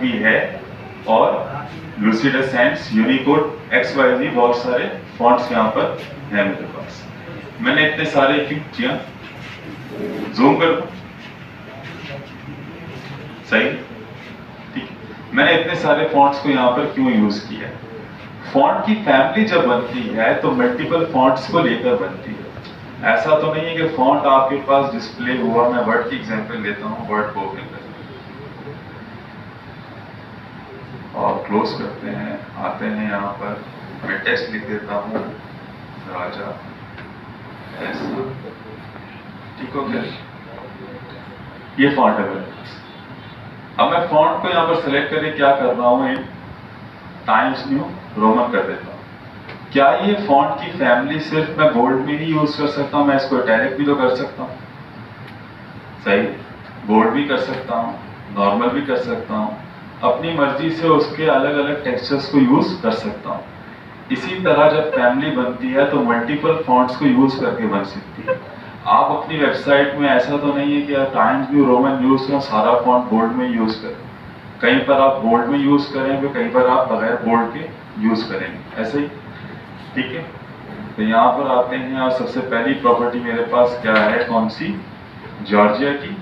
भी है और लूसिडा सैंड्स, यूनिकोड, XYZ, बहुत सारे फॉन्ट्स यहाँ पर हैं मेरे पास। मैंने इतने सारे क्यों किया, जूम कर दो, सही, ठीक है। मैंने इतने सारे फॉन्ट्स को यहाँ पर क्यों यूज किया? फॉन्ट की फैमिली जब बनती है तो मल्टीपल फॉन्ट्स को लेकर बनती है। ऐसा तो नहीं है कि फॉन्ट आपके पास डिस्प्ले हुआ, मैं वर्ड की एग्जांपल लेता हूँ, वर्ड को ओपन करते और क्लोज करते हैं, आते हैं यहाँ पर, मैं टेक्स्ट लिख देता हूँ राजा ऐसा, ठीक हो गया, ये फॉन्ट है मेरे पास। अब मैं फॉन्ट को यहाँ पर सेलेक्ट करके क्या कर रहा हूँ, टाइम्स न्यू रोमन कर देता हूँ। क्या ये फॉन्ट की फैमिली सिर्फ मैं बोल्ड में ही यूज कर सकता हूँ? मैं इसको इटैलिक भी तो कर सकता हूँ, सही, बोल्ड भी कर सकता हूँ, नॉर्मल भी कर सकता हूँ, अपनी मर्जी से उसके अलग अलग टेक्सचर्स को यूज कर सकता हूँ। इसी तरह जब फैमिली बनती है तो मल्टीपल फॉन्ट्स को यूज करके बन सकती है। आप अपनी वेबसाइट में ऐसा तो नहीं है कि आप टाइम्स न्यू रोमन यूज करें, सारा फॉन्ट बोल्ड में यूज करें, कहीं पर आप बोल्ड में यूज करेंगे, कहीं पर आप बगैर बोल्ड के यूज करेंगे, ऐसे ही, ठीक है। तो यहाँ पर आते हैं और सबसे पहली प्रॉपर्टी मेरे पास क्या है, कौन सी, जॉर्जिया की,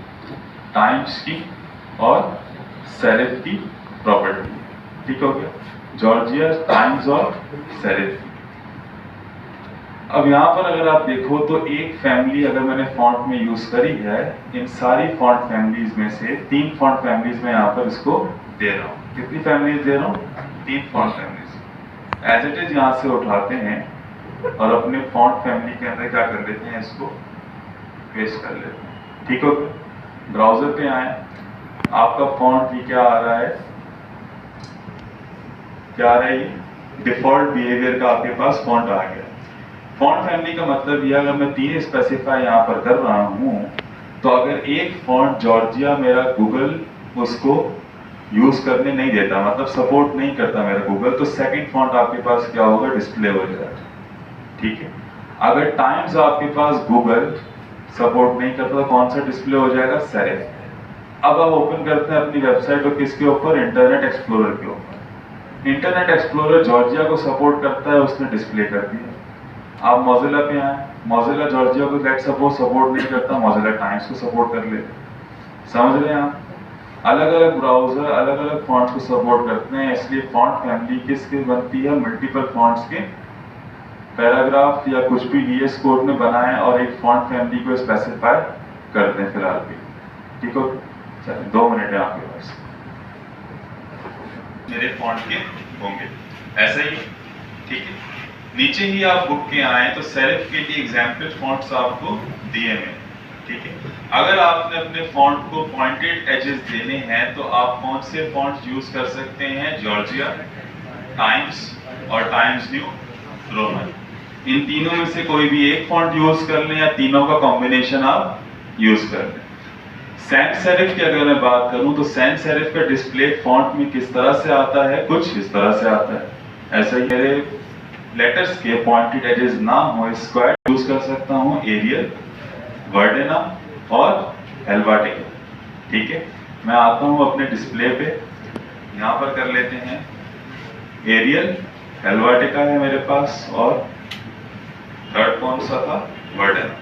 टाइम्स की और सेरिफ की प्रॉपर्टी, ठीक हो गया, जॉर्जिया, टाइम्स और सेरिफ। अब यहाँ पर अगर आप देखो तो एक फैमिली अगर मैंने फॉन्ट में यूज करी है, इन सारी फॉन्ट फैमिलीज में से 3 फॉन्ट फैमिलीज में यहाँ पर इसको दे रहा हूँ। कितनी फैमिलीज दे रहा हूँ? 3 font families. As it is यहाँ से उठाते हैं और अपने फॉन्ट फैमिली के अंदर क्या कर लेते हैं, इसको पेस्ट कर लेते हैं, ठीक हो गया। ब्राउजर पे आए, आपका फॉन्ट ये क्या आ रहा है, क्या आ रहा है, डिफॉल्ट बिहेवियर का आपके पास फॉन्ट आ गया। फॉन्ट फैमिली का मतलब ये, अगर मैं 3 स्पेसिफाई यहाँ पर कर रहा हूँ तो अगर एक फॉन्ट जॉर्जिया मेरा गूगल उसको यूज करने नहीं देता, मतलब सपोर्ट नहीं करता मेरा गूगल, तो सेकंड फॉन्ट आपके पास क्या होगा, डिस्प्ले हो जाएगा, ठीक है। अगर टाइम्स आपके पास गूगल सपोर्ट नहीं करता तो कौन सा डिस्प्ले हो जाएगा, सेरिफ। अब आप ओपन करते हैं अपनी वेबसाइट को, किसके ऊपर, इंटरनेट एक्सप्लोरर के ऊपर। इंटरनेट एक्सप्लोरर जॉर्जिया को सपोर्ट करता है, उसने डिस्प्ले कर दिया। आप मोज़िला पे आए, मोज़िला जॉर्जिया को लेट सपोज सपोर्ट नहीं करता, मोज़िला टाइम्स को सपोर्ट कर लेते, समझ रहे हैं आप। अलग अलग ब्राउजर अलग अलग फॉन्ट्स को सपोर्ट करते हैं, इसलिए फॉन्ट फैमिली किसकी बनती है, मल्टीपल फॉन्ट्स के। पैराग्राफ या कुछ भी VS कोड में बनाएं और एक फॉन्ट फैमिली को स्पेसिफाई कर दें फिलहाल भी, ठीक हो। चलिए 2 मिनट है आपके पास, मेरे फॉन्ट के होंगे ऐसे ही, ठीक है। नीचे ही आप बुक के आए तो सेरिफ के लिए एग्जाम्पल फॉन्ट्स आपको दिए हैं, ठीक है। अगर आपने अपने फॉन्ट को पॉइंटेड एजेस देने हैं तो आप कौन से फॉन्ट्स यूज कर सकते हैं, जॉर्जिया, टाइम्स और टाइम्स न्यू रोमन। इन तीनों में से कोई भी एक फॉन्ट यूज कर लें या तीनों का कॉम्बिनेशन आप यूज कर लें। सैंस सेरिफ की अगर मैं बात करूं तो सैंस सेरिफ का डिस्प्ले फॉन्ट में किस तरह से आता है, कुछ इस तरह से आता है। ऐसा ही मेरे लेटर्स के पॉइंटेड एजेस ना हो, स्क्वायर यूज कर सकता हूं, एरियल, वर्डेना और हेल्वेटिका, ठीक है। मैं आता हूं अपने डिस्प्ले पे, यहां पर कर लेते हैं एरियल, हेल्वेटिका है मेरे पास और थर्ड कौन सा था, वर्डेना।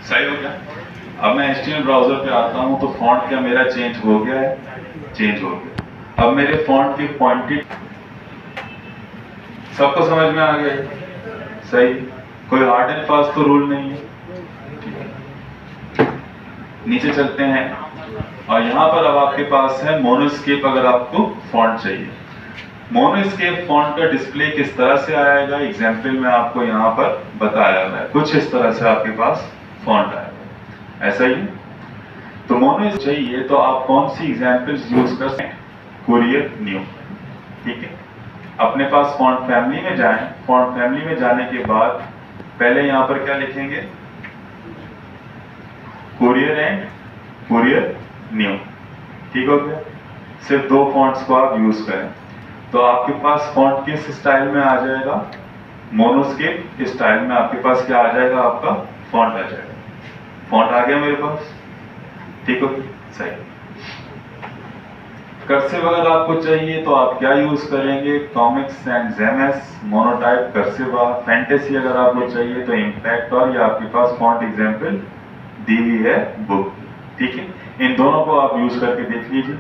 सही हो गया। अब मैं HTML ब्राउजर पे आता हूं तो फॉन्ट क्या मेरा चेंज हो गया है, चेंज हो गया। अब मेरे फॉन्ट के पॉइंटेड, सबको समझ में आ गया, सही, कोई हार्ड एंड फास्ट तो रूल नहीं है, ठीक है। नीचे चलते हैं और यहाँ पर अब आपके पास है मोनोस्केप। अगर आपको फॉन्ट चाहिए, मोनोस्केप फॉन्ट का डिस्प्ले किस तरह से आएगा, एग्जाम्पल में आपको यहाँ पर बताया है, कुछ इस तरह से आपके पास फॉन्ट आएगा, ऐसा ही। तो मोनो चाहिए तो आप कौन सी एग्जाम्पल्स यूज कर सकते हैं, कुरियर न्यू, ठीक है। अपने पास फॉन्ट फैमिली में जाएं, फॉन्ट फैमिली में जाने के बाद पहले यहाँ पर क्या लिखेंगे, कुरियर एंड कुरियर न्यू, ठीक हो गया। सिर्फ 2 फॉन्ट्स को आप यूज करें तो आपके पास फॉन्ट किस स्टाइल में आ जाएगा, मोनोस्केप स्टाइल में आपके पास क्या आ जाएगा, आपका फॉन्ट आ जाएगा, फॉन्ट आ गया मेरे पास, ठीक हो सही। कर्सिव अगर आपको चाहिए तो आप क्या यूज करेंगे, कॉमिक्स एंड जेमएस, मोनोटाइप, कर्सिवा, फैंटेसी अगर आपको चाहिए तो इम्पैक्ट, और ये आपके पास फॉन्ट एग्जाम्पल दी हुई है बुक, ठीक है। इन दोनों को आप यूज करके देख लीजिए।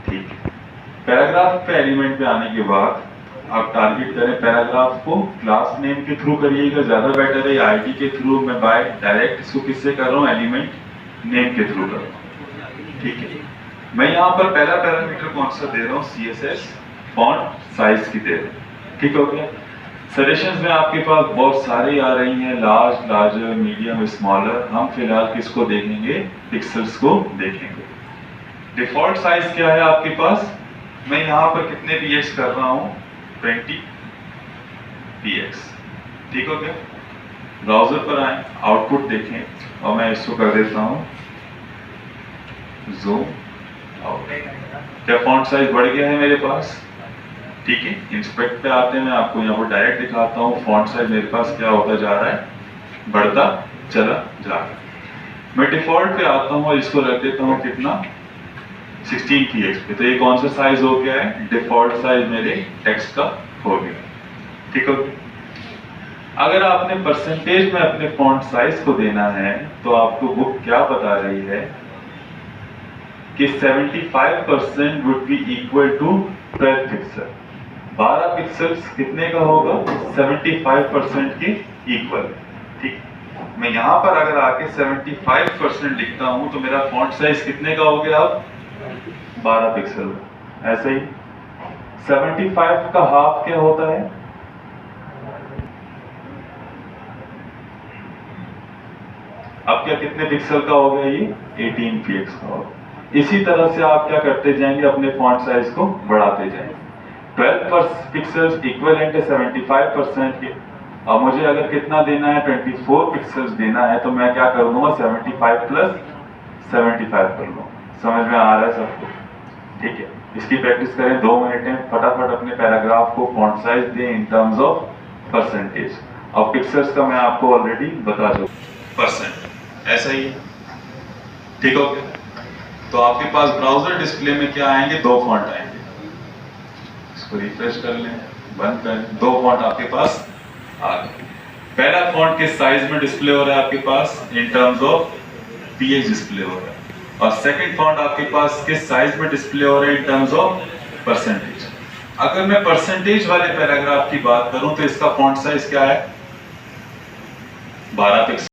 ठीक है, पैराग्राफ पे एलिमेंट पे आने के बाद आप टारगेट करें पैराग्राफ को क्लास नेम के थ्रू करिएगा, ज्यादा बेटर है, आईडी के थ्रू मैं बाय डायरेक्ट इसको किससे कर रहा हूँ, एलिमेंट नेम के थ्रू कर रहा हूँ, ठीक है। मैं यहाँ पर पहला पैरामीटर कौन सा दे रहा हूँ, CSS फॉन्ट साइज की दे रहा हूँ, ठीक हो गया। सजेशंस में आपके पास बहुत सारे आ रही हैं, लार्ज, लार्जर, मीडियम, स्मॉलर, हम फिलहाल किसको देखेंगे, पिक्सल्स को देखेंगे। डिफॉल्ट साइज क्या है आपके पास, मैं यहाँ पर कितने px कर रहा हूँ, 20 px, ठीक हो गया। ब्राउजर पर आए, आउटपुट देखें और मैं इसको कर देता हूँ ज़ूम आउट। क्या फॉन्ट साइज बढ़ गया है मेरे पास, ठीक है। इंस्पेक्ट पे आते हैं, मैं आपको यहाँ पर डायरेक्ट दिखाता हूँ फॉन्ट साइज मेरे पास क्या होता जा रहा है, बढ़ता चला जा रहा है। मैं डिफॉल्ट पे आता हूँ और इसको रख देता हूँ कितना, 16 px पे। तो ये कौन सा साइज हो गया है, डिफॉल्ट साइज मेरे टेक्स्ट का हो गया, ठीक हो गया। अगर आपने परसेंटेज में अपने फॉन्ट साइज को देना है तो आपको बुक क्या बता रही है कि 75% would be equal to 12 pixel. 12 pixels कितने का होगा, 75% के इक्वल, ठीक। मैं यहाँ पर अगर आके 75% लिखता हूँ तो मेरा फॉन्ट साइज कितने का हो गया, अब 12 पिक्सल। ऐसे ही 75 का हाफ क्या होता है, अब क्या कितने पिक्सल का हो गया, ये 18 px का होगा। इसी तरह से आप क्या करते जाएंगे, अपने फॉन्ट साइज को बढ़ाते जाएंगे। 12 पिक्सल्स इक्वलेंट है 75% के, और मुझे अगर कितना देना है, 24 पिक्सल्स देना है, तो मैं क्या कर दूंगा, 75 प्लस 75 कर लूँगा। समझ में आ रहा है सबको, ठीक है। इसकी प्रैक्टिस करें 2 मिनट में, फटाफट अपने पैराग्राफ को फॉन्ट साइज दें इन टर्म्स ऑफ परसेंटेज, और पिक्सल्स का मैं आपको ऑलरेडी बता चुका, परसेंट, ऐसा ही है, ठीक हो गया। तो आपके पास ब्राउजर डिस्प्ले में क्या आएंगे, 2 फॉन्ट आएंगे। इसको रिफ्रेश कर लें, बंद कर लें, 2 फॉन्ट आपके पास आ गए। पहला फॉन्ट किस साइज में डिस्प्ले हो रहा है आपके पास, in terms of px display हो रहा है, और सेकंड फॉन्ट आपके पास किस साइज में डिस्प्ले हो रहा है, इन टर्म्स ऑफ परसेंटेज। अगर मैं परसेंटेज वाले पैराग्राफ की बात करूं तो इसका फॉन्ट साइज क्या है, 12 पिक्सल।